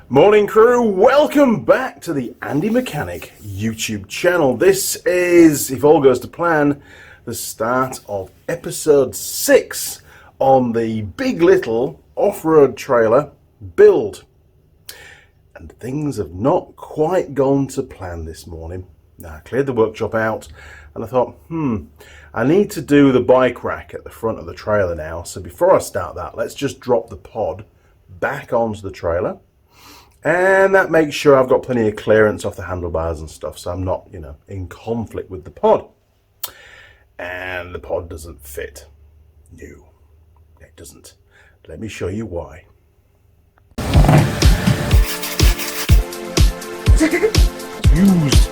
Morning crew, welcome back to the Andy Mechanic YouTube channel. This is, if all goes to plan, the start of episode 6 on the Big Little off-road trailer build. And things have not quite gone to plan this morning. Now, I cleared the workshop out and I thought, I need to do the bike rack at the front of the trailer now. So before I start that, let's just drop the pod back onto the trailer. And that makes sure I've got plenty of clearance off the handlebars and stuff, so I'm not, in conflict with the pod. And the pod doesn't fit. No, it doesn't. Let me show you why. Used.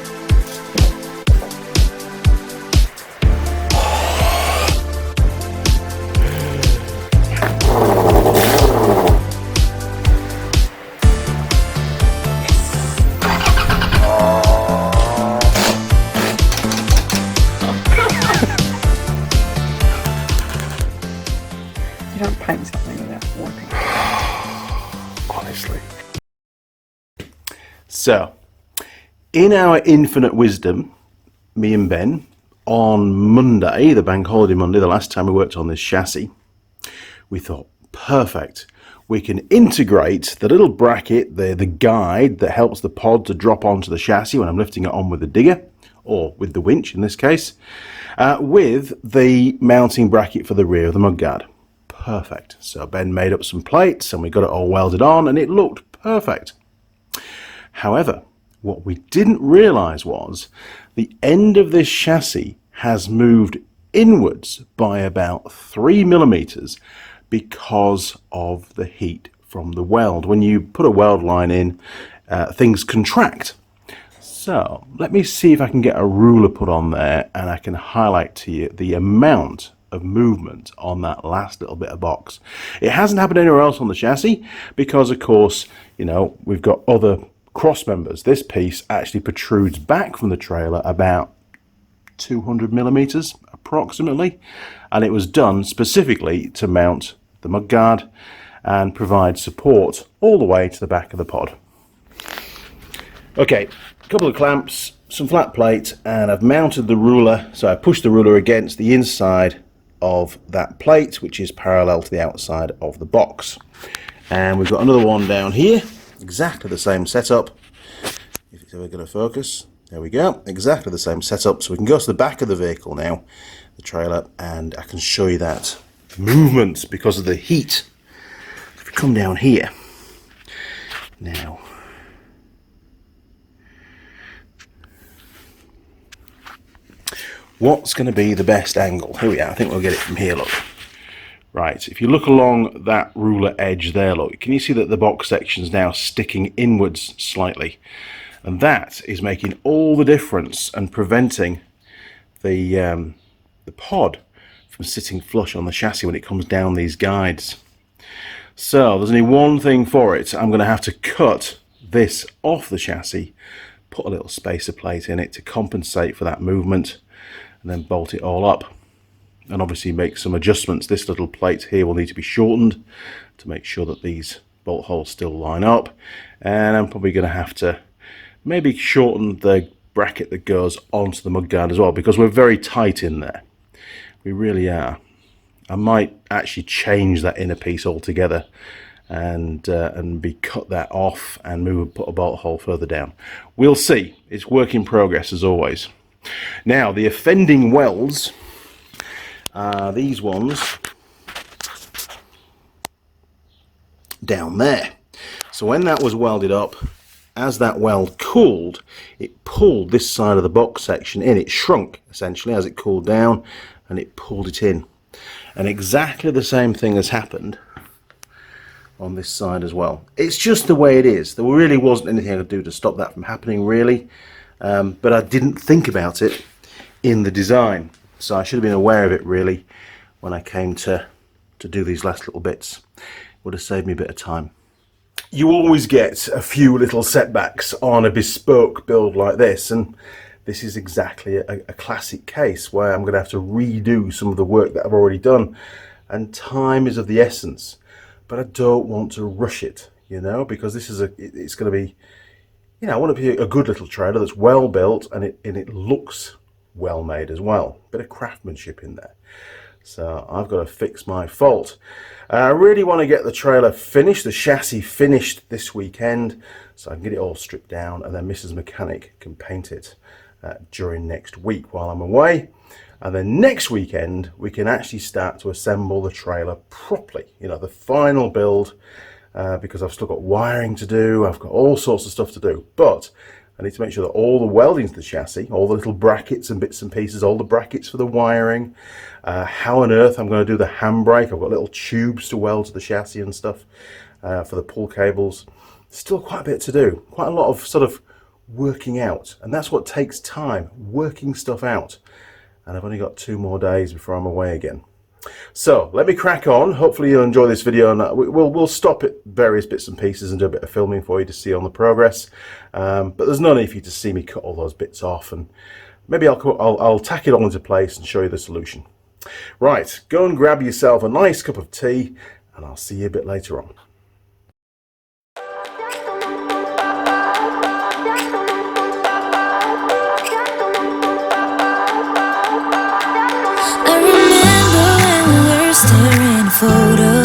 You don't paint something without wiping. Honestly. So, in our infinite wisdom, me and Ben, on Monday, the bank holiday Monday, the last time we worked on this chassis, we thought, perfect. We can integrate the little bracket, the guide that helps the pod to drop onto the chassis when I'm lifting it on with the digger, or with the winch in this case, with the mounting bracket for the rear of the mudguard. Perfect. So Ben made up some plates and we got it all welded on and it looked perfect. However, what we didn't realize was the end of this chassis has moved inwards by about 3 millimeters because of the heat from the weld. When you put a weld line in, things contract. So let me see if I can get a ruler put on there and I can highlight to you the amount of movement on that last little bit of box. It hasn't happened anywhere else on the chassis because, of course, we've got other cross members. This piece actually protrudes back from the trailer about 200 millimeters approximately, and it was done specifically to mount the mudguard and provide support all the way to the back of the pod. Okay, a couple of clamps, some flat plate, and I've mounted the ruler. So I pushed the ruler against the inside of that plate, which is parallel to the outside of the box. And we've got another one down here, exactly the same setup. If it's ever going to focus, there we go, exactly the same setup. So we can go to the back of the vehicle now, the trailer, and I can show you that movement because of the heat. If we come down here now, what's going to be the best angle? Here we are. I think we'll get it from here, look. Right, if you look along that ruler edge there, look, can you see that the box section is now sticking inwards slightly? And that is making all the difference and preventing the pod from sitting flush on the chassis when it comes down these guides. So there's only one thing for it. I'm going to have to cut this off the chassis, put a little spacer plate in it to compensate for that movement, and then bolt it all up and obviously make some adjustments. This little plate here will need to be shortened to make sure that these bolt holes still line up, and I'm probably going to have to maybe shorten the bracket that goes onto the mudguard as well, because we're very tight in there. We really are. I might actually change that inner piece altogether and cut that off and put a bolt hole further down. We'll see. It's work in progress as always. Now, the offending welds are these ones down there. So when that was welded up, as that weld cooled, it pulled this side of the box section in. It shrunk essentially as it cooled down and it pulled it in. And exactly the same thing has happened on this side as well. It's just the way it is. There really wasn't anything I could do to stop that from happening really. But I didn't think about it in the design, so I should have been aware of it really when I came to do these last little bits. It would have saved me a bit of time. You always get a few little setbacks on a bespoke build like this, and this is exactly a classic case where I'm going to have to redo some of the work that I've already done, and time is of the essence. But I don't want to rush it. you know, because this is it's going to be, you know, I want it to be a good little trailer that's well built and it looks well made as well. Bit of craftsmanship in there. So I've got to fix my fault. I really want to get the trailer finished, the chassis finished this weekend, so I can get it all stripped down, and then Mrs. Mechanic can paint it during next week while I'm away. And then next weekend we can actually start to assemble the trailer properly, you know, the final build, because I've still got wiring to do, I've got all sorts of stuff to do, but I need to make sure that all the welding to the chassis, all the little brackets and bits and pieces, all the brackets for the wiring, how on earth I'm going to do the handbrake. I've got little tubes to weld to the chassis and stuff for the pull cables. Still quite a bit to do, quite a lot of sort of working out, and that's what takes time, working stuff out. And I've only got 2 more days before I'm away again. So let me crack on. Hopefully you'll enjoy this video, and we'll stop at various bits and pieces and do a bit of filming for you to see on the progress. But there's no need for you to see me cut all those bits off, and maybe I'll tack it all into place and show you the solution. Right, go and grab yourself a nice cup of tea, and I'll see you a bit later on. Staring photo,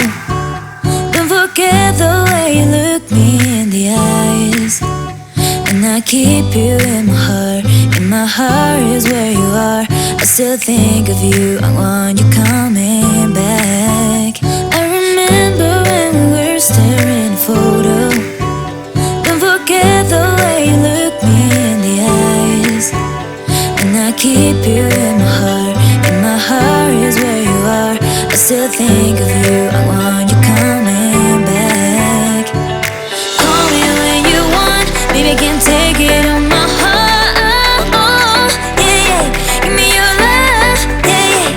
don't forget the way you look me in the eyes. And I keep you in my heart is where you are. I still think of you, I want you coming back. I remember when we were staring photo, don't forget the way you look me in the eyes. And I keep you in my heart is where you are. I still think of you, I want you coming back. Call me when you want, baby, I can take it on my heart. Oh, yeah, yeah, give me your love, yeah, yeah.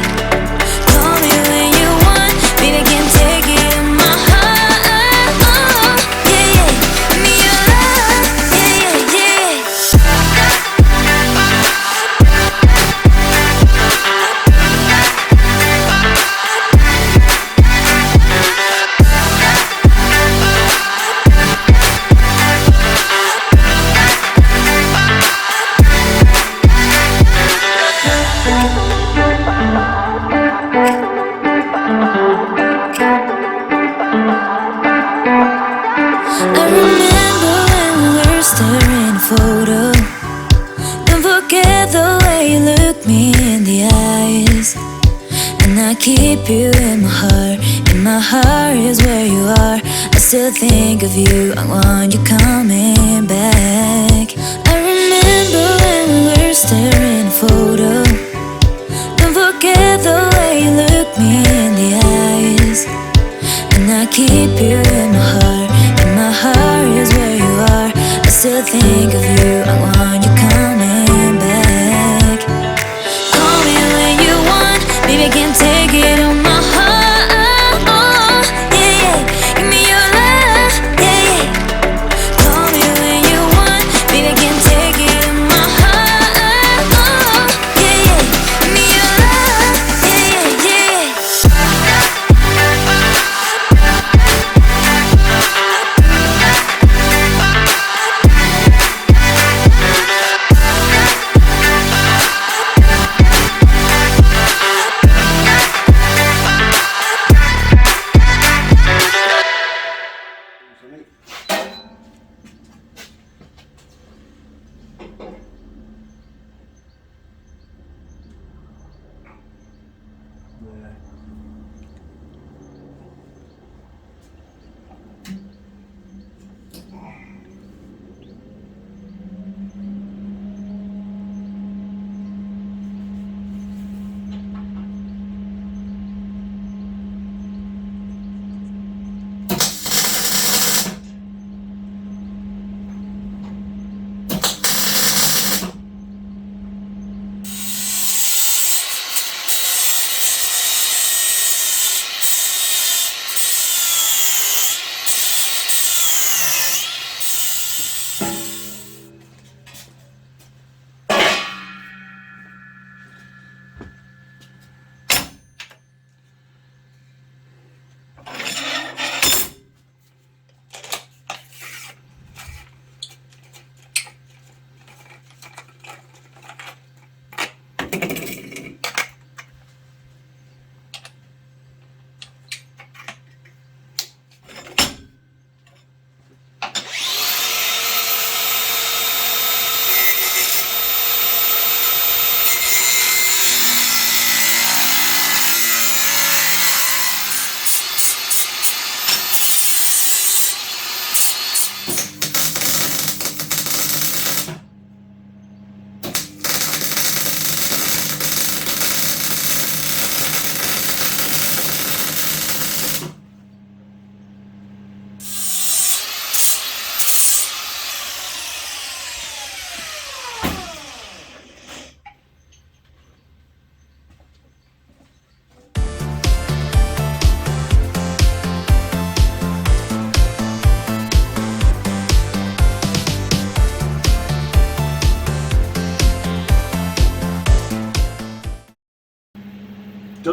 Call me when you want, baby, I can take it on my heart. Oh, yeah, yeah, give me your love, yeah, yeah, yeah. I remember when we were staring photo, don't forget the way you look me in the eyes. And I keep you in my heart is where you are. I still think of you, I want you coming back. I remember when we were staring photo, don't forget the way you look me in the eyes. And I keep you in my heart is where you are. I still think of you, I want you coming back. Call me when you want, baby, I can take it on my heart. Oh, yeah, yeah, give me your love, yeah, yeah. Call me when you want, baby, I can take it on my heart. Oh, yeah, yeah, give me your love, yeah, yeah, yeah.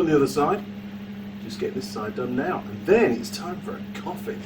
the other side. Just get this side done now, and then it's time for a coffee.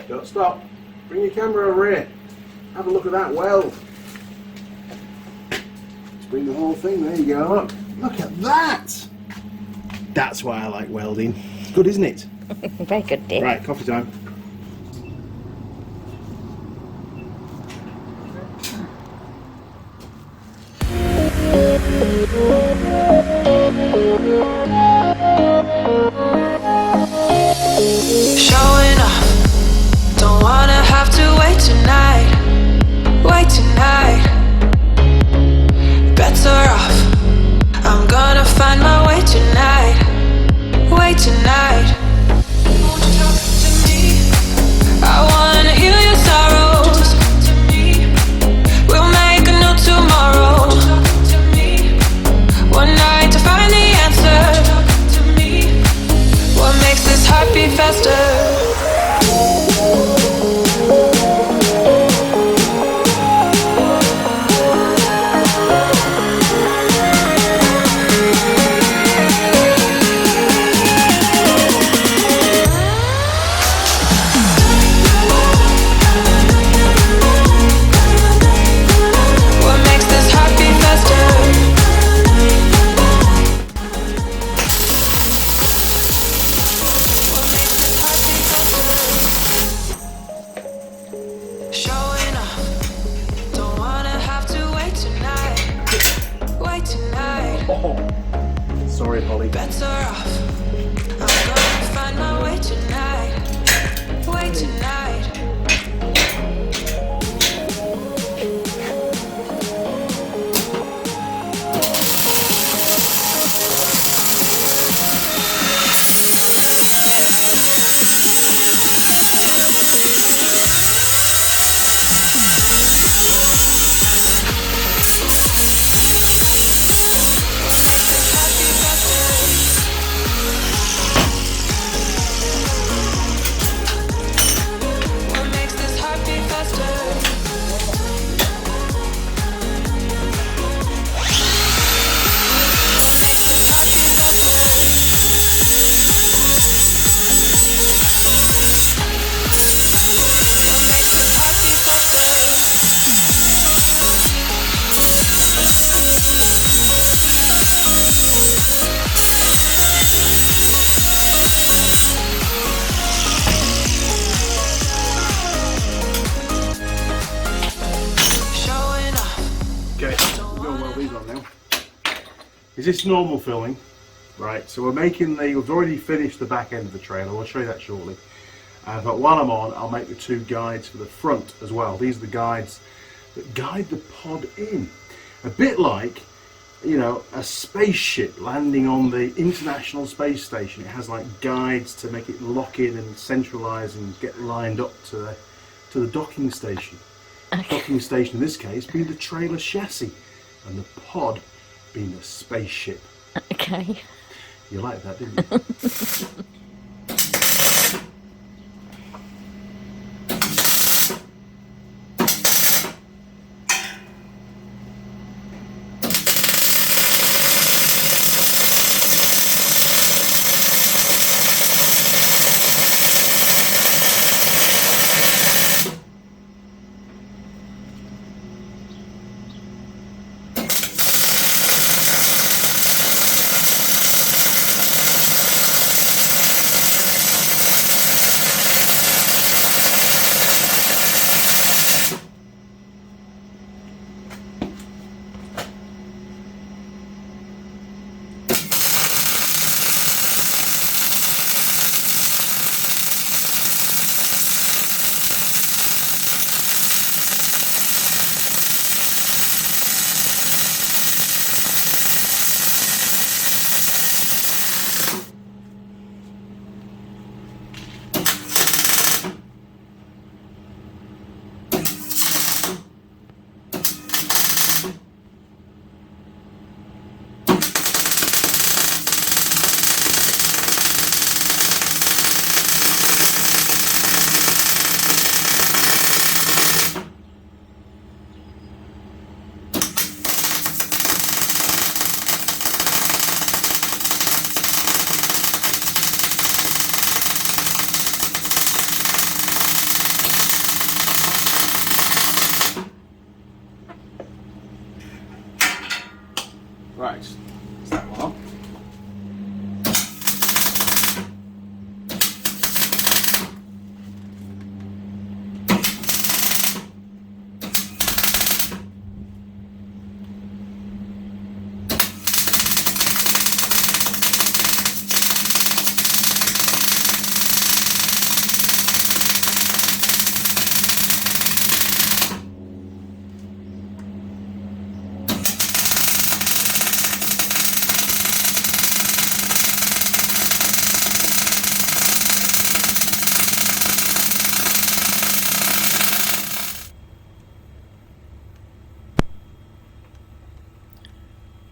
Don't stop. Bring your camera over here. Have a look at that weld. Let's bring the whole thing. There you go. Look at that. That's why I like welding. Good, isn't it? Very good, dear. Right, coffee time. Showing off, don't wanna have to wait tonight. Better off, I'm gonna find my way tonight. Won't you talk to me? I wanna heal your sorrows. We'll make a new tomorrow. One night to find the answer. What makes this heart beat faster? Sorry, Holly. Better off, I'm gonna find my way tonight. What makes this heart beat faster? Okay, we're going to weld these on now. Is this normal filling? Right, so we're making we've already finished the back end of the trailer. We'll show you that shortly. But while I'm on, I'll make the two guides for the front as well. These are the guides that guide the pod in. A bit like, you know, a spaceship landing on the International Space Station. It has like guides to make it lock in and centralise and get lined up to the docking station. Okay. Docking station in this case being the trailer chassis and the pod being the spaceship. Okay. You like that, didn't you? Right, is that one on?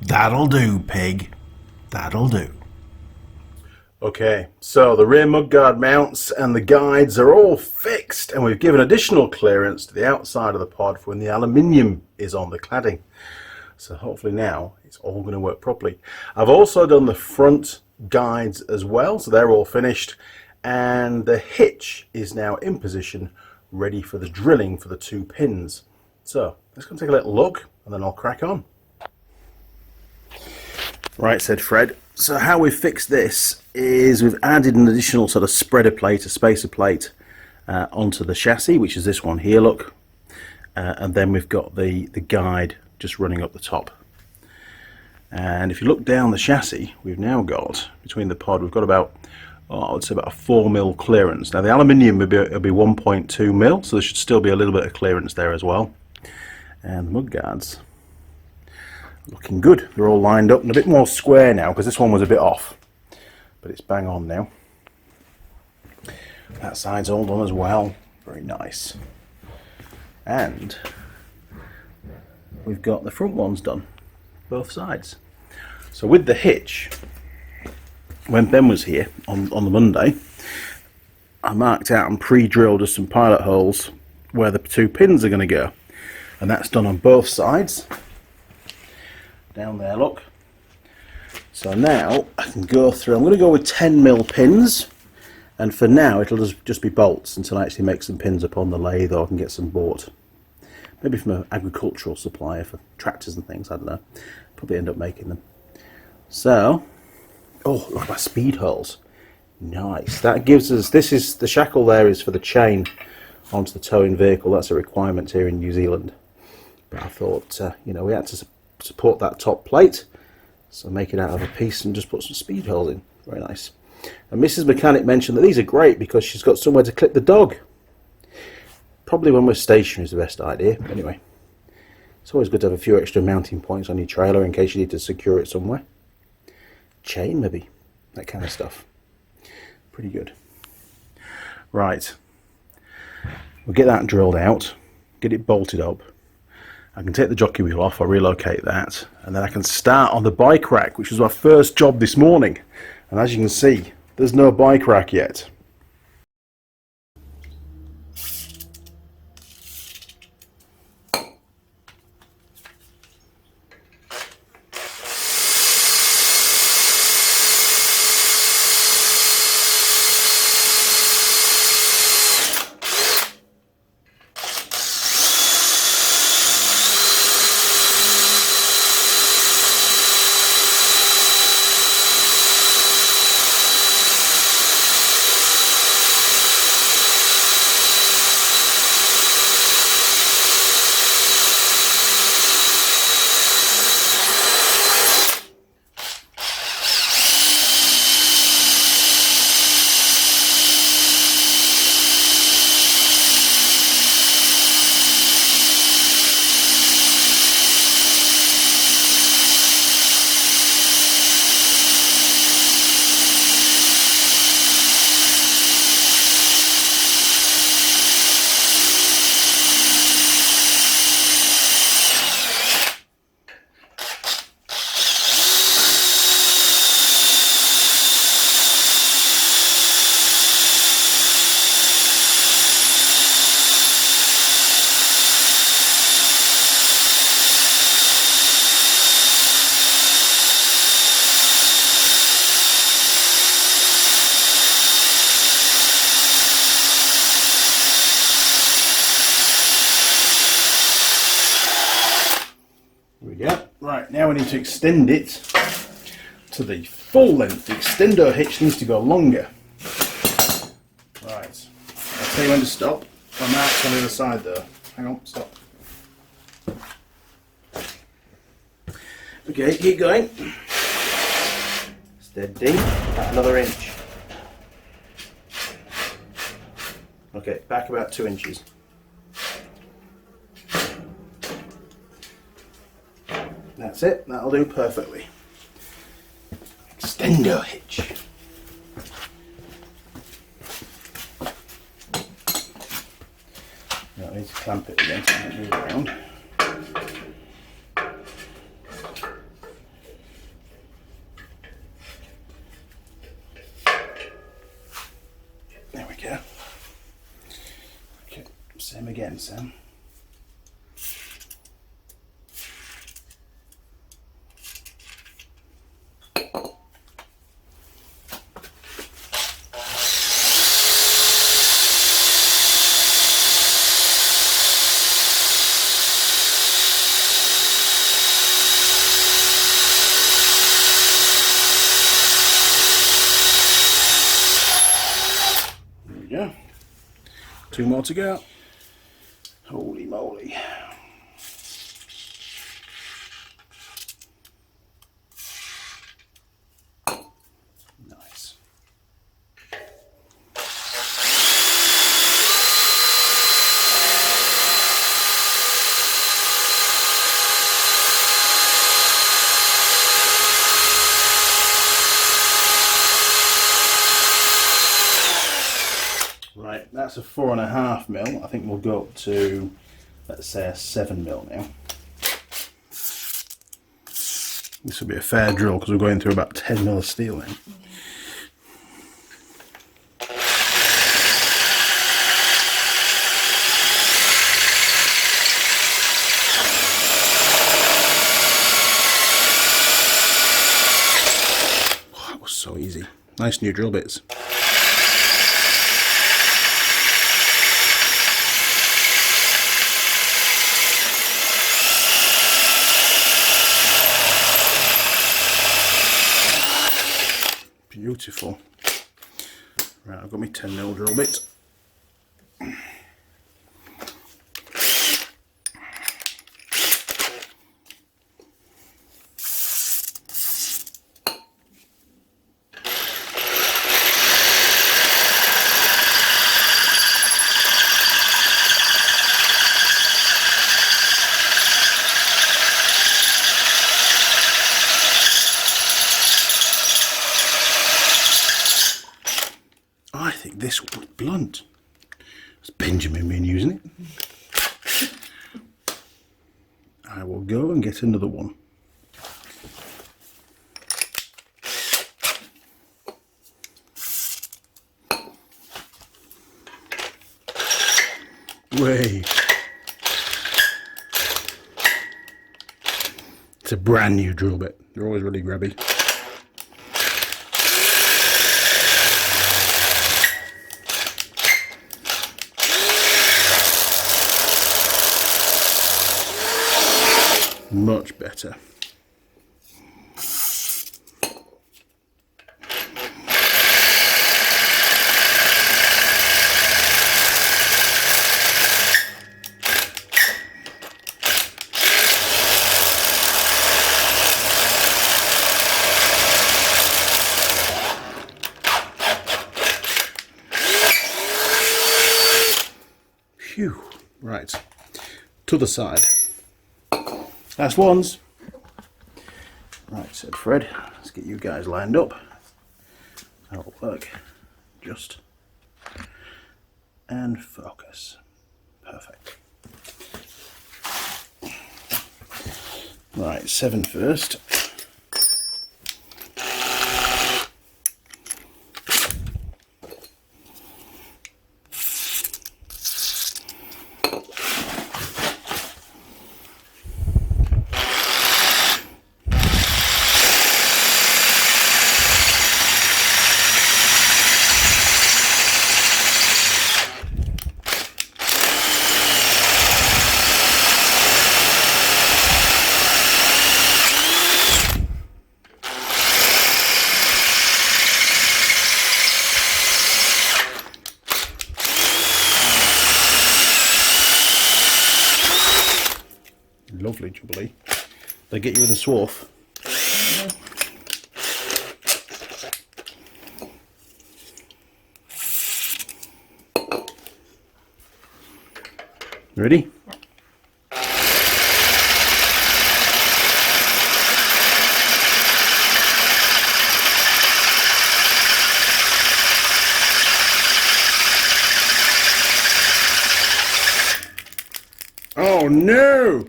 That'll do, pig. That'll do. Okay, so the rear mudguard mounts and the guides are all fixed, and we've given additional clearance to the outside of the pod for when the aluminium is on the cladding. So hopefully now it's all going to work properly. I've also done the front guides as well, so they're all finished, and the hitch is now in position, ready for the drilling for the 2 pins. So let's go and take a little look, and then I'll crack on. Right, said Fred. So how we've fixed this is we've added an additional sort of spreader plate, a spacer plate, onto the chassis, which is this one here, look. And then we've got the guide just running up the top. And if you look down the chassis, we've now got, between the pod, we've got about, I would say about a 4mm clearance. Now the aluminium will be 1.2mm, so there should still be a little bit of clearance there as well. And the mudguards, looking good. They're all lined up and a bit more square now because this one was a bit off, but it's bang on now. That side's all done as well. Very nice. And we've got the front ones done, both sides. So with the hitch, when Ben was here on the Monday, I marked out and pre-drilled just some pilot holes where the 2 pins are going to go, and that's done on both sides. Down there, look. So now I can go through. I'm going to go with 10mm pins, and for now it'll just be bolts until I actually make some pins up on the lathe, or I can get some bought. Maybe from an agricultural supplier for tractors and things, I don't know. Probably end up making them. So, oh, look at my speed holes. Nice. That gives us, this is, the shackle there is for the chain onto the towing vehicle. That's a requirement here in New Zealand. But I thought, you know, we had to support that top plate, so make it out of a piece and just put some speed holes in. Very nice. And Mrs. Mechanic mentioned that these are great because she's got somewhere to clip the dog. Probably when we're stationary is the best idea. Anyway, it's always good to have a few extra mounting points on your trailer in case you need to secure it somewhere. Chain maybe, that kind of stuff. Pretty good. Right, we'll get that drilled out, get it bolted up. I can take the jockey wheel off, I'll relocate that, and then I can start on the bike rack, which was my first job this morning. And as you can see, there's no bike rack yet. Here we go. Right, now we need to extend it to the full length. The Extend-o-hitch needs to go longer. Right, I'll tell you when to stop. My mark's on the other side though. Hang on, stop. Okay, keep going. Steady, about another inch. Okay, back about 2 inches. That's it, that'll do perfectly. Extend-o-hitch. Now I need to clamp it again so I can move around. There we go. Okay, same again, Sam. Yeah, 2 more to go. Holy moly. Nice. Right, that's a 4.5 mil. I think we'll go up to, let's say, a 7 mil now. This will be a fair drill because we're going through about 10 mil of steel now. Oh, that was so easy. Nice new drill bits. Beautiful. Right, I've got my 10 mil drill bit. I think this will look blunt. It's Benjamin been using it. I will go and get another one. Way. It's a brand new drill bit. They're always really grabby. Much better. Phew. Right. To the side. Last ones. Right, said Fred. Let's get you guys lined up. That'll work. Just. And focus. Perfect. Right, 7 first. lovely jubbly. They get you with a swath. Ready? Oh no!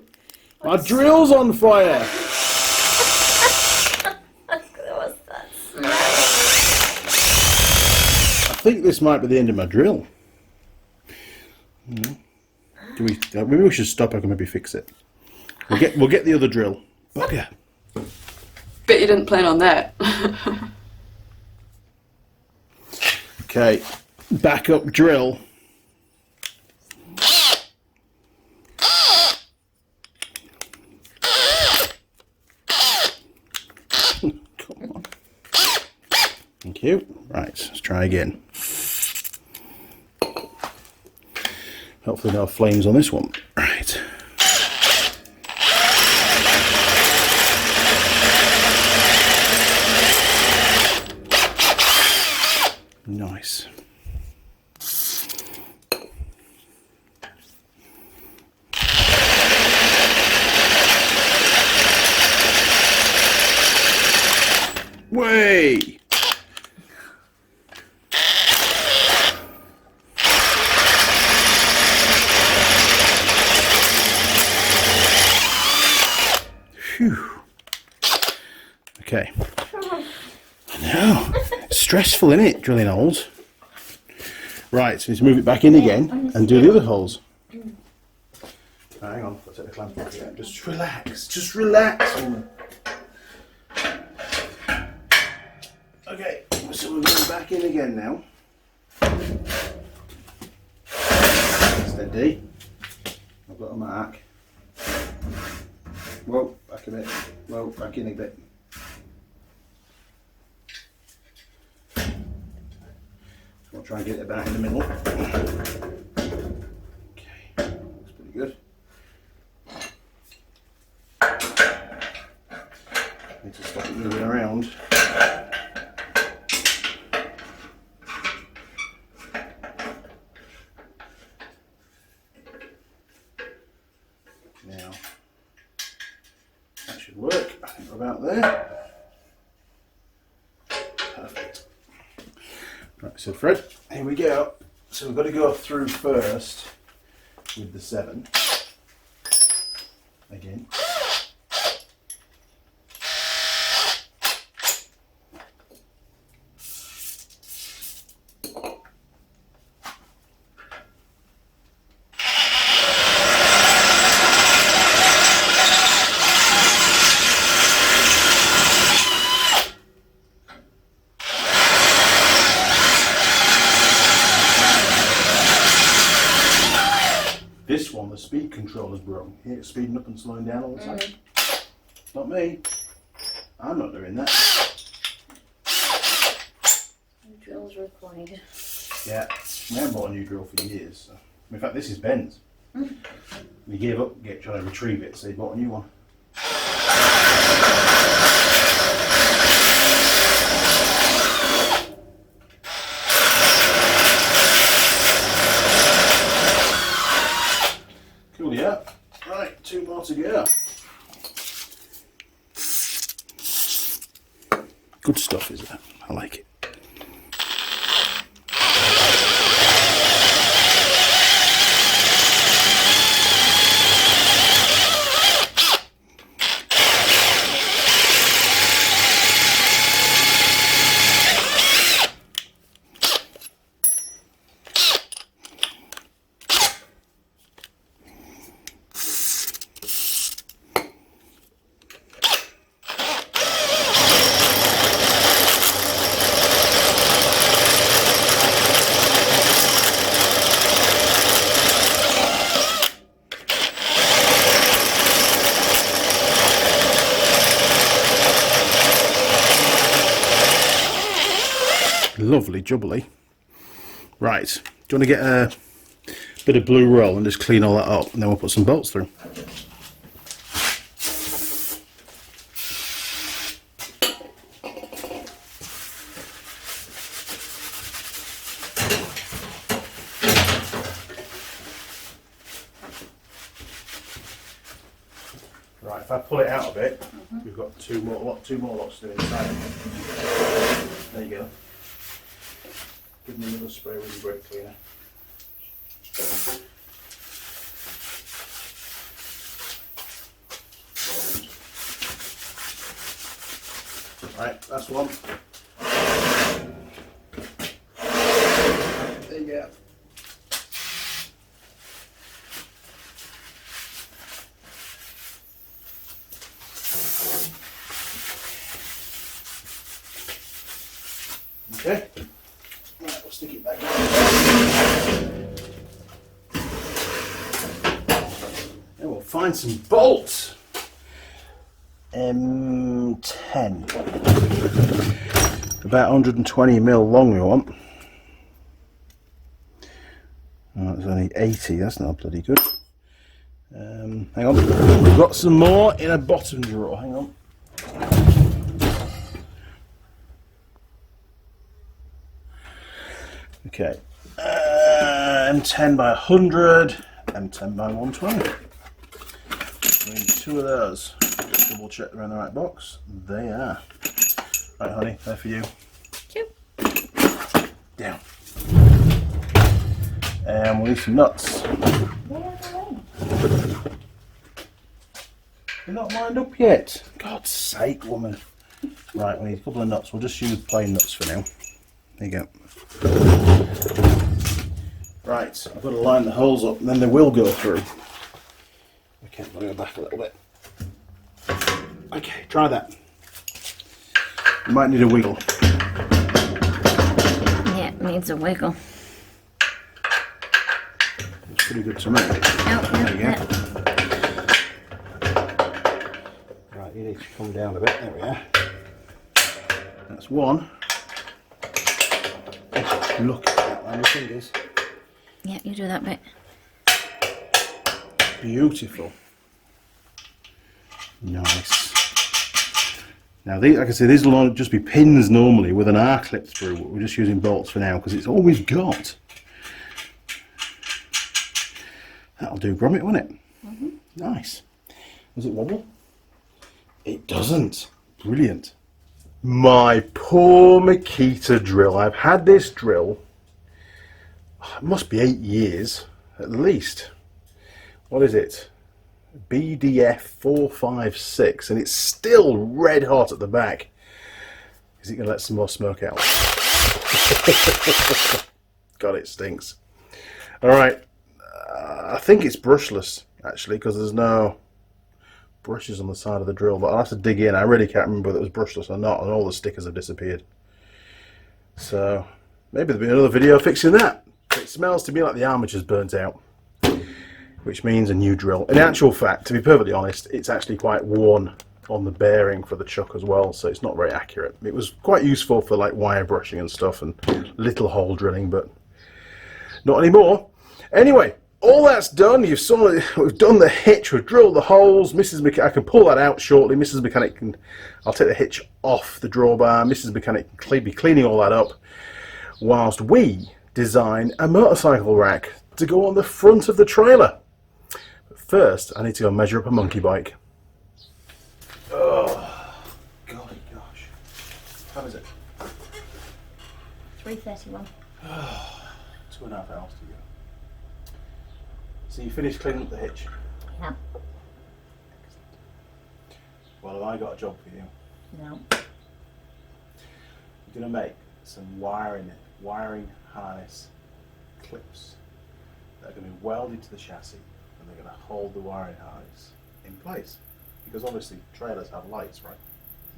My drill's on fire! What's that smell? I think this might be the end of my drill. Maybe we should stop. I can maybe fix it. We'll get the other drill. Bugger. Bet you didn't plan on that. Okay, backup drill. Come on. Thank you. Right, let's try again. Hopefully no flames on this one. Right. Nice. Way! Phew. Okay. I know. It's stressful, isn't it, drilling holes? Right, so let's move it back in again and do the other holes. Hang on, I'll take the clamp off again. Just relax. Just relax. Okay, so we're going back in again now. Steady. I've got a mark. Whoa, back a bit. Whoa, back in a bit. I'll try and get it back in the middle. Okay, looks pretty good. Need to stop it moving around. Now, that should work. I think we're about there. Perfect. Right, so Fred, here we go. So we've got to go through first with the 7. Again. This one, the speed controller's broken. Here it's speeding up and slowing down all the time. Not me. I'm not doing that. Drills required. Yeah, we haven't bought a new drill for years. So. In fact, this is Ben's. We gave up trying to retrieve it, so he bought a new one. Cool, yeah. Right, 2 more to go. Good stuff, isn't it? I like it. Lovely jubbly. Right, do you want to get a bit of blue roll and just clean all that up, and then we'll put some bolts through. Right, if I pull it out a bit, we've got two more lots to do inside. There you go. Give me another spray with your brake cleaner. Right, that's one. There you go. Okay. Right, we'll stick it back. And we'll find some bolts. M10. About 120mm long we want. Oh, it's only 80, that's not bloody good. Hang on, we've got some more in a bottom drawer, hang on. Okay, M10 by 100, M10 by 120. We need two of those. Just double check they're in the right box. They are. Right, honey, they're for you. Cute. Down. And we need some nuts. They're not lined up yet. God's sake, woman. Right, we need a couple of nuts. We'll just use plain nuts for now. There you go. Right, I've got to line the holes up and then they will go through. Okay, I'm going to go back a little bit. Okay, try that. You might need a wiggle. Yeah, it needs a wiggle. It's pretty good to me. There you go. Right, you need to come down a bit. There we are. That's one. Look at that on your fingers. Yeah, you do that bit. Beautiful. Nice. Now, these, like I say, these will just be pins normally with an R clip through, but we're just using bolts for now because it's all we've got. That'll do grommet, won't it? Nice. Does it wobble? It doesn't. Brilliant. My poor Makita drill. I've had this drill, it must be 8 years at least. What is it? BDF 456, and it's still red hot at the back. Is it going to let some more smoke out? God, it stinks. Alright, I think it's brushless actually because there's no brushes on the side of the drill, but I'll have to dig in. I really can't remember whether it was brushless or not, and all the stickers have disappeared. So maybe there'll be another video fixing that. It smells to me like the armature's burnt out, which means a new drill. In actual fact, to be perfectly honest, it's actually quite worn on the bearing for the chuck as well, so it's not very accurate. It was quite useful for like wire brushing and stuff and little hole drilling, but not anymore. Anyway, all that's done. You've saw it. We've done the hitch. We've drilled the holes. Mrs. Mechanic, I can pull that out shortly. Mrs. Mechanic can. I'll take the hitch off the drawbar. Mrs. Mechanic can be cleaning all that up, whilst we design a motorcycle rack to go on the front of the trailer. But first, I need to go measure up a monkey bike. Oh, golly gosh! How is it? 3:31. 2.5 hours to go. So you finished cleaning up the hitch? Yeah. Well, have I got a job for you? No. You're going to make some wiring harness clips that are going to be welded to the chassis, and they're going to hold the wiring harness in place. Because obviously trailers have lights, right?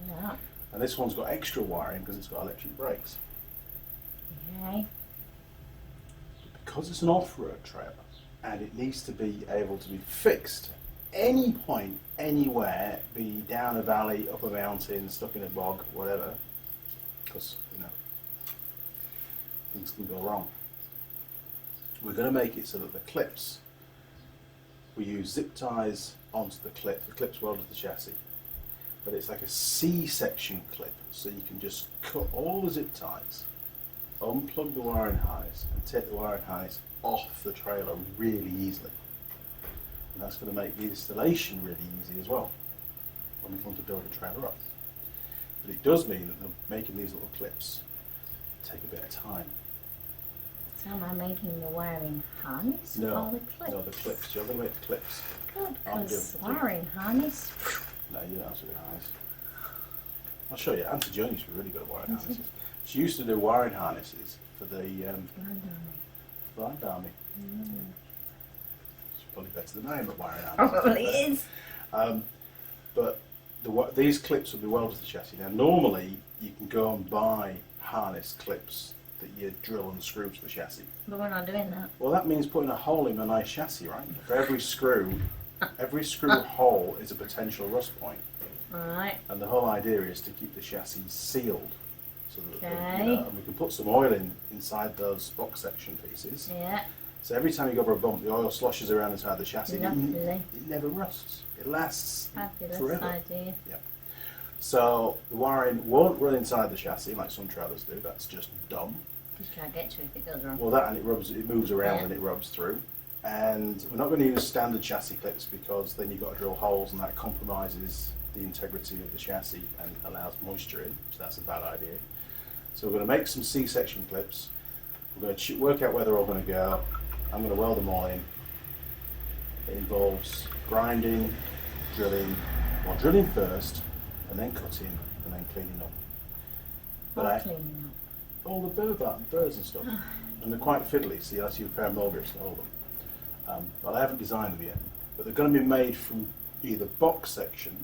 Yeah. And this one's got extra wiring because it's got electric brakes. Okay. Because it's an off-road trailer, and it needs to be able to be fixed at any point, anywhere, be down a valley, up a mountain, stuck in a bog, whatever, because, you know, things can go wrong. We're going to make it so that the clips, we use zip ties onto the clip's welded to the chassis, but it's like a C-section clip, so you can just cut all the zip ties, unplug the wiring harness, and take the wiring harness off the trailer really easily. And that's going to make the installation really easy as well. when we come to build a trailer up. But it does mean that making these little clips take a bit of time. So am I making the wiring harness No, or the clips? no, the clips. You're going to make the clips. Good, I'm because doing- wiring harness. No, you don't have to do harness. I'll show you. Auntie Joan used to be really good at wiring harnesses. She used to do wiring harnesses for the Land Army. She's probably better than I am at wiring harnesses. Probably is. But these clips will be welded to the chassis. Now, normally you can go and buy harness clips that you drill and screw to the chassis. But we're not doing that. Well, that means putting a hole in a nice chassis, right? For every screw hole is a potential rust point. Alright. And the whole idea is to keep the chassis sealed. So that, Okay. and we can put some oil inside those box section pieces. Yeah. So every time you go over a bump, the oil sloshes around inside the chassis. Lovely. It never rusts. It lasts Fabulous forever. idea. So the wiring won't run inside the chassis like some trailers do. That's just dumb. Just try to get to it if it goes wrong. Well, that and it moves around Yeah. and it rubs through. And we're not going to use standard chassis clips because then you've got to drill holes and that compromises the integrity of the chassis and allows moisture in. So that's a bad idea. So we're going to make some C-section clips. We're going to work out where they're all going to go. I'm going to weld them all in. It involves grinding, drilling, well, drilling first, and then cutting, and then cleaning up. But Cleaning all the burrs and stuff, and they're quite fiddly, so you have to use a pair of mulberries to hold them. But I haven't designed them yet. But they're going to be made from either box section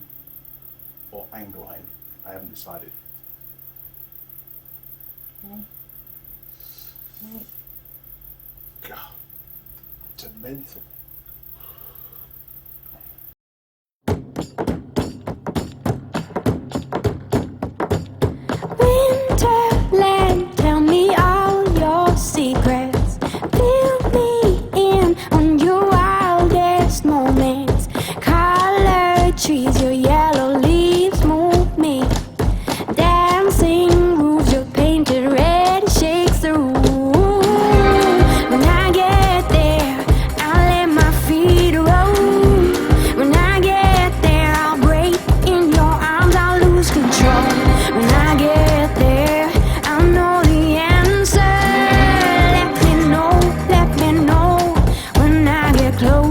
or angle line. I haven't decided. up. Okay. Right. God, it's mental. Winterland, tell me all your secrets. Fill me in on your wildest moments. Colored trees, your yellow leaves move me. Dancing roofs, your painted red shakes the room. When I get there, I'll let my feet roll. When I get there, I'll break in your arms, I'll lose control. When I get there, I'll know the answer. Let me know when I get closer.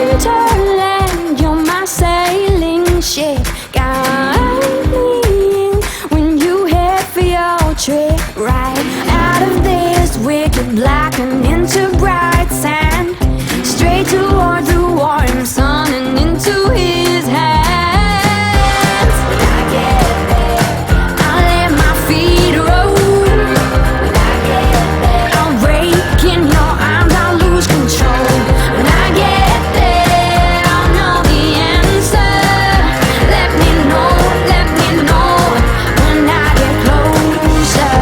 Winterland, you're my sailing ship. Guide me in when you head for your trip. Right out of this wicked black and into bright sand. Straight toward the warm sun and into his hands. When I get there, I'll let my feet roll. When I get there, I'll break in your arms, I'll lose control. When I get there, I'll know the answer. Let me know when I get closer.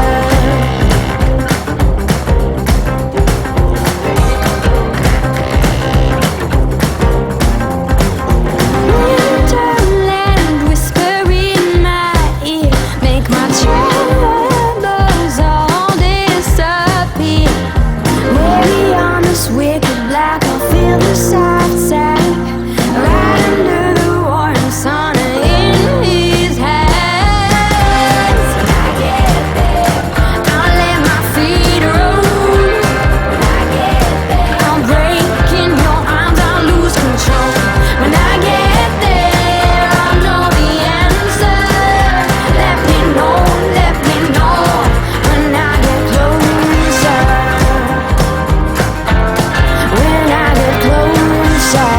Winterland, whisper in my ear, make my troubles all disappear. Way on this wicked black, I'll feel the soft side. Right under the warm sun in his hands. When I get there, I'll let my feet roll. When I get there, I'll break in your arms, I'll lose control. When I get there, I'll know the answer. Let me know when I get closer. When I get closer.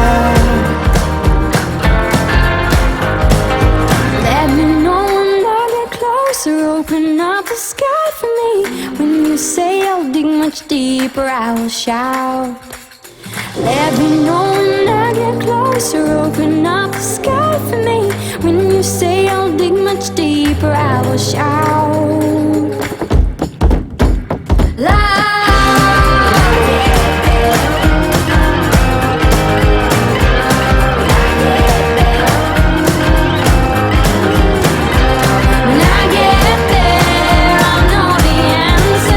Let me know when I get closer. Open up the sky for me. When you say I'll dig much deeper, I will shout. Let me know when I get closer. Open up the sky for me. When you say I'll dig much deeper, I will shout. Loud. When I get there, I'll know the answer.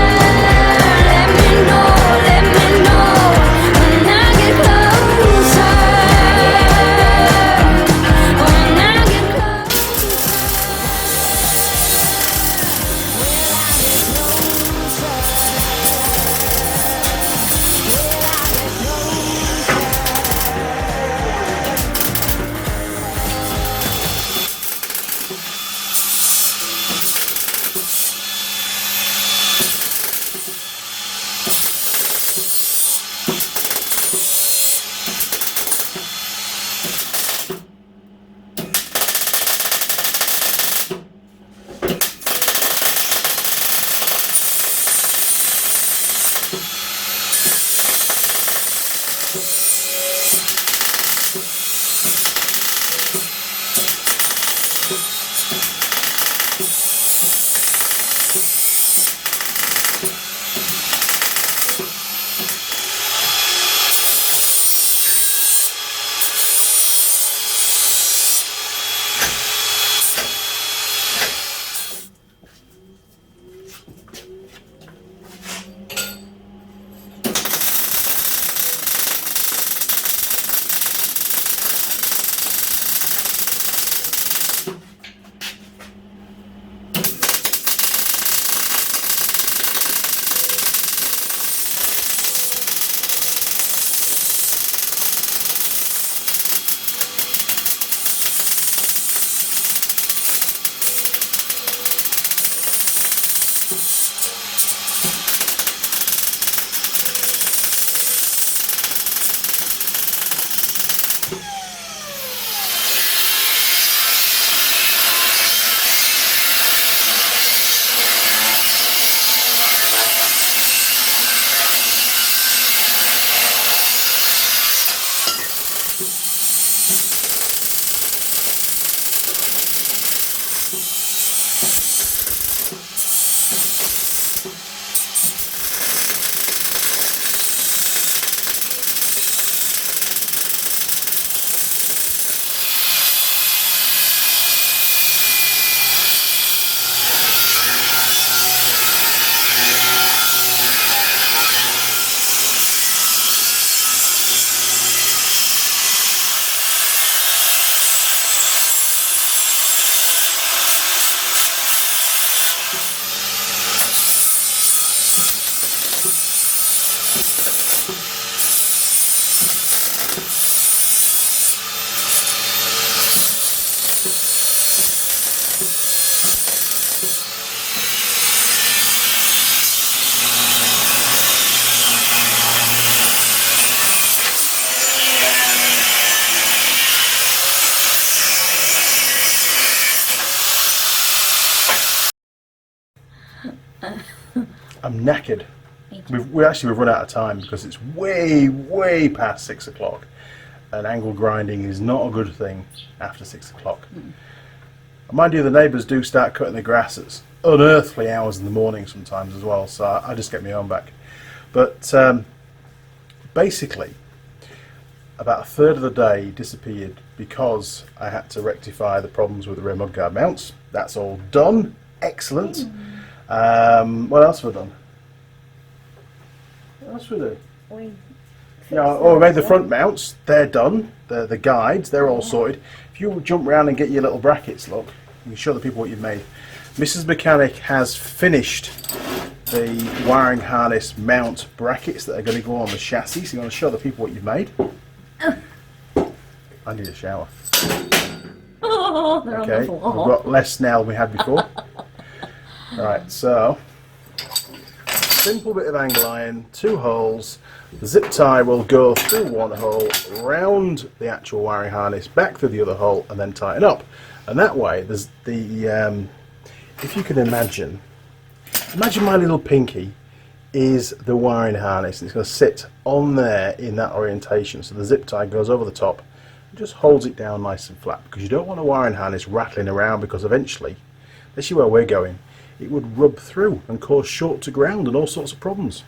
I'm knackered. We've run out of time because it's way past 6 o'clock, and angle grinding is not a good thing after 6 o'clock. Mind you, the neighbours do start cutting the grass at unearthly hours in the morning sometimes as well, so I just get my own back. But basically, about a third of the day disappeared because I had to rectify the problems with the rear mudguard mounts. That's all done. Excellent. What else have we done? What else have we done? We made the front mounts. They're done. The guides, they're all sorted. If you jump around and get your little brackets, look, you can show the people what you've made. Mrs. Mechanic has finished the wiring harness mount brackets that are going to go on the chassis. So you want to show the people what you've made. I need a shower. Oh, they're Okay, on the we've floor. got less now than we had before. Right, so simple bit of angle iron, 2 holes. The zip tie will go through 1 hole, round the actual wiring harness, back through the other hole, and then tighten up. And that way, there's the if you can imagine my little pinky is the wiring harness. It's going to sit on there in that orientation, so the zip tie goes over the top and just holds it down nice and flat, because you don't want a wiring harness rattling around, because eventually, especially where we're going, it would rub through and cause short to ground and all sorts of problems.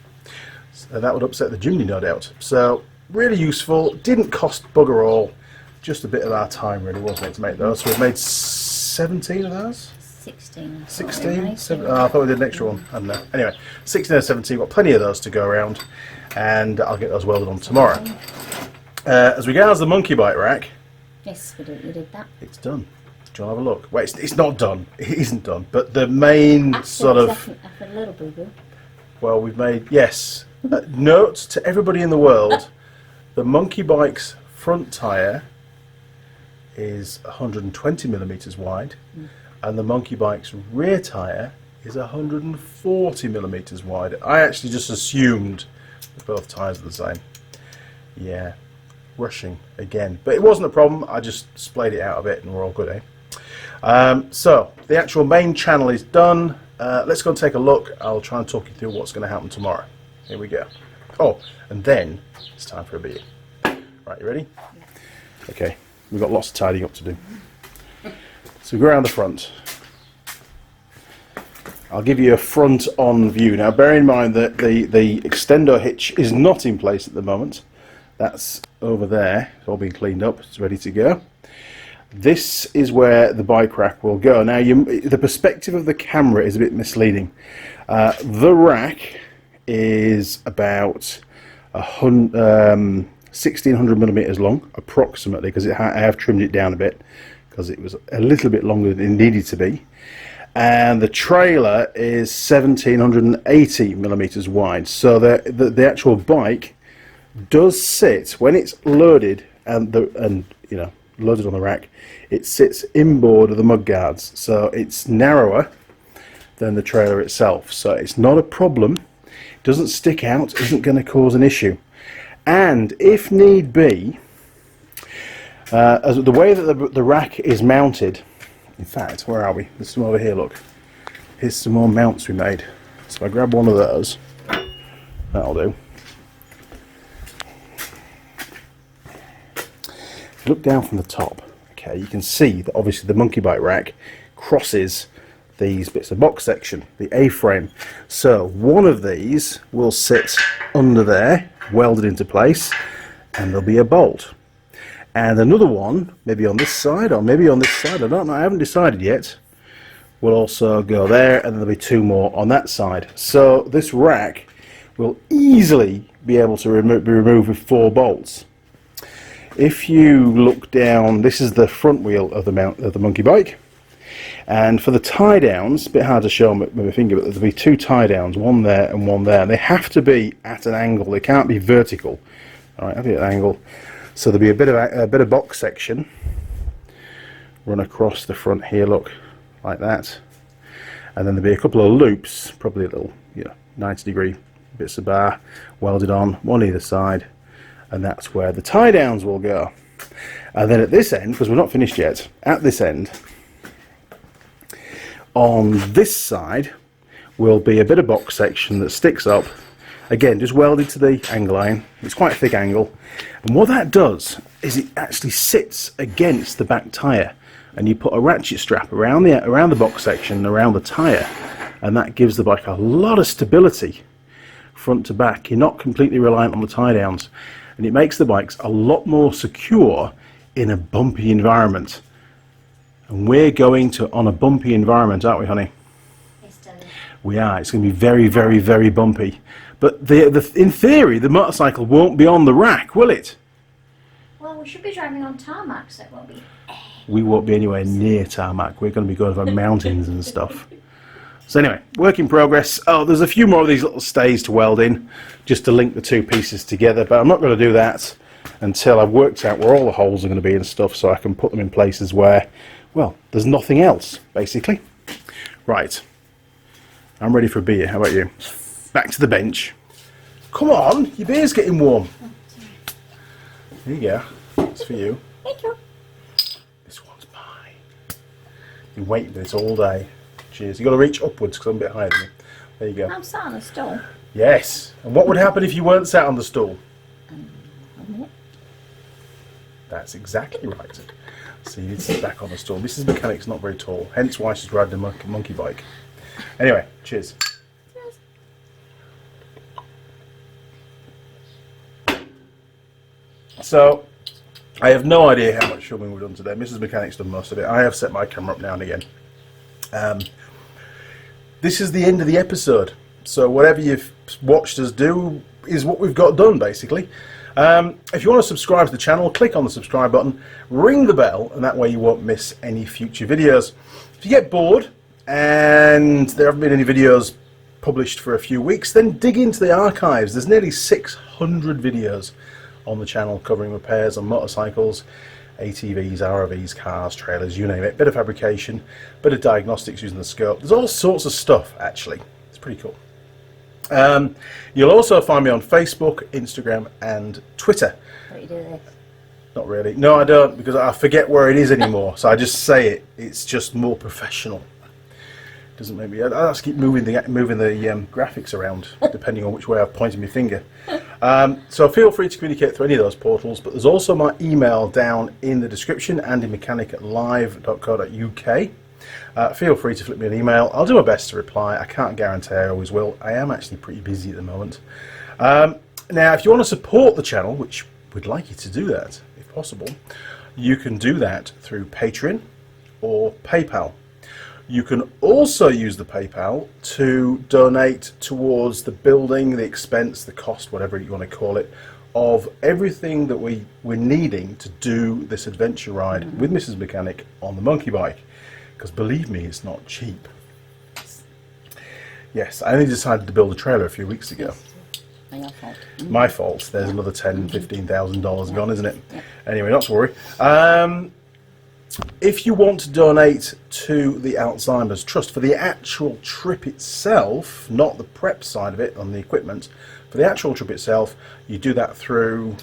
So that would upset the chimney, no doubt. So really useful, didn't cost bugger all, just a bit of our time really, wasn't it, to make those. So we've made 17 of those? 16. 16? I thought we did an extra one. I don't know. Anyway, 16 or 17, got plenty of those to go around, and I'll get those welded on tomorrow. As regards the monkey bite rack, Yes, we did that. it's done. Do you want to have a look? Wait, it's not done. It isn't done. But the main sort of... After a little boo-boo. Well, we've made... Yes. Note to everybody in the world, the monkey bike's front tyre is 120 millimetres wide, and the monkey bike's rear tyre is 140 millimetres wide. I actually just assumed that both tyres are the same. Yeah, rushing again. But it wasn't a problem, I just splayed it out a bit and we're all good, eh? So, the actual main channel is done. Let's go and take a look. I'll try and talk you through what's going to happen tomorrow. Here we go. Oh, and then it's time for a beer. Right, you ready? Okay, we've got lots of tidying up to do. So we go around the front. I'll give you a front-on view. Now, bear in mind that the Extend-o-hitch is not in place at the moment. That's over there. It's all been cleaned up. It's ready to go. This is where the bike rack will go. Now, the perspective of the camera is a bit misleading. The rack is about 1600 millimeters long, approximately, because I have trimmed it down a bit because it was a little bit longer than it needed to be. And the trailer is 1780 millimeters wide. So the actual bike does sit, when it's loaded and you know, loaded on the rack, it sits inboard of the mud guards, so it's narrower than the trailer itself, so it's not a problem, doesn't stick out, isn't going to cause an issue. And if need be, as the way that the rack is mounted, in fact, where are we? There's some over here, look. Here's some more mounts we made. So if I grab one of those, that'll do. If you look down from the top, okay, you can see that obviously the monkey bike rack crosses these bits of box section, the A-frame. So one of these will sit under there, welded into place, and there'll be a bolt. And another one, maybe on this side or maybe on this side, I don't know, I haven't decided yet, will also go there, and there'll be 2 more on that side. So this rack will easily be able to be removed with 4 bolts. If you look down, this is the front wheel of the monkey bike, and for the tie downs, a bit hard to show with my finger, but there'll be 2 tie downs, one there and one there. They have to be at an angle, they can't be vertical. All right, have it at an angle. So there'll be a bit of box section run across the front here, look, like that, and then there'll be a couple of loops, probably a little, 90-degree bits of bar welded on one either side, and that's where the tie downs will go. And then at this end, because we're not finished yet, at this end, on this side, will be a bit of box section that sticks up. Again, just welded to the angle iron. It's quite a thick angle. And what that does is it actually sits against the back tyre. And you put a ratchet strap around the box section, around the tyre. And that gives the bike a lot of stability front to back. You're not completely reliant on the tie downs. And it makes the bikes a lot more secure in a bumpy environment. And we're going on a bumpy environment, aren't we, honey? Yes, darling. We are. It's going to be very, very, very bumpy. But in theory, the motorcycle won't be on the rack, will it? Well, we should be driving on tarmac, so it won't be. We won't be anywhere near tarmac. We're going to be going over mountains and stuff. So anyway, work in progress. Oh, there's a few more of these little stays to weld in, just to link the two pieces together. But I'm not going to do that until I've worked out where all the holes are going to be and stuff, so I can put them in places where, well, there's nothing else, basically. Right. I'm ready for a beer. How about you? Back to the bench. Come on, your beer's getting warm. There you go. It's for you. Thank you. This one's mine. Been waiting for this all day. Cheers. You've got to reach upwards because I'm a bit higher than you. There you go. I'm sat on a stool. Yes. And what would happen if you weren't sat on the stool? That's exactly right. So you need to sit back on the stool. Mrs. Mechanic's not very tall, hence why she's riding a monkey bike. Anyway, cheers. So, I have no idea how much filming we've done today. Mrs. Mechanic's done most of it. I have set my camera up now and again. This is the end of the episode. So whatever you've watched us do is what we've got done, basically. If you want to subscribe to the channel, click on the subscribe button, ring the bell, and that way you won't miss any future videos. If you get bored and there haven't been any videos published for a few weeks, then dig into the archives. There's nearly 600 videos on the channel covering repairs on motorcycles, ATVs, RVs, cars, trailers, you name it. Bit of fabrication, bit of diagnostics using the scope. There's all sorts of stuff, actually. It's pretty cool. You'll also find me on Facebook, Instagram and Twitter. What do you do this? Not really. No, I don't, because I forget where it is anymore. So I just say it. It's just more professional. Doesn't make me. I just keep moving the graphics around depending on which way I've pointed my finger. So feel free to communicate through any of those portals. But there's also my email down in the description, andymechanic@live.co.uk. Feel free to flip me an email. I'll do my best to reply. I can't guarantee I always will. I am actually pretty busy at the moment. Now, if you want to support the channel, which we'd like you to do that if possible, you can do that through Patron or PayPal. You can also use the PayPal to donate towards the building, the expense, the cost, whatever you want to call it, of everything that we're needing to do this adventure ride with Mrs. Mechanic on the monkey bike. Because believe me, it's not cheap. Yes, I only decided to build a trailer a few weeks ago. Your fault. My fault. There's another $10,000, $15,000 gone, isn't it? Yep. Anyway, not to worry. If you want to donate to the Alzheimer's Trust for the actual trip itself, not the prep side of it on the equipment, for the actual trip itself, you do that through...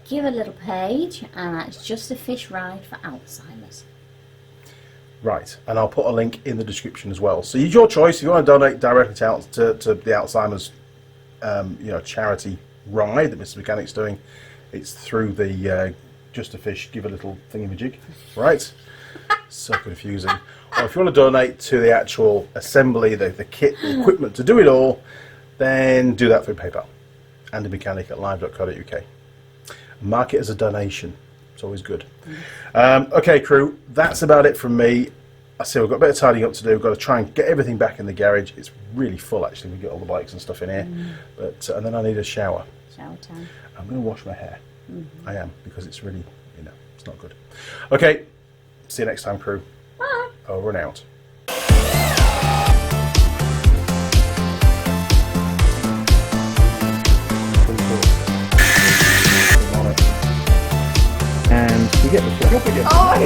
Give a little page, and that's Just a Fish Ride for Alzheimer's. Right, and I'll put a link in the description as well. So it's your choice. If you want to donate directly to the Alzheimer's charity ride that Mr. Mechanic's doing, it's through the Just a Fish, give a little thingamajig, right? So confusing. Or if you want to donate to the actual assembly, the kit, the equipment to do it all, then do that through PayPal. andymechanic@live.co.uk. Mark it as a donation. It's always good. Okay, crew, that's about it from me. I see we've got a bit of tidying up to do. We've got to try and get everything back in the garage. It's really full, actually. We get all the bikes and stuff in here. But and then I need a shower. Shower time. I'm going to wash my hair. I am, because it's really, it's not good. Okay, see you next time, crew. Bye. Over and out. And we get the flip up again. Oh!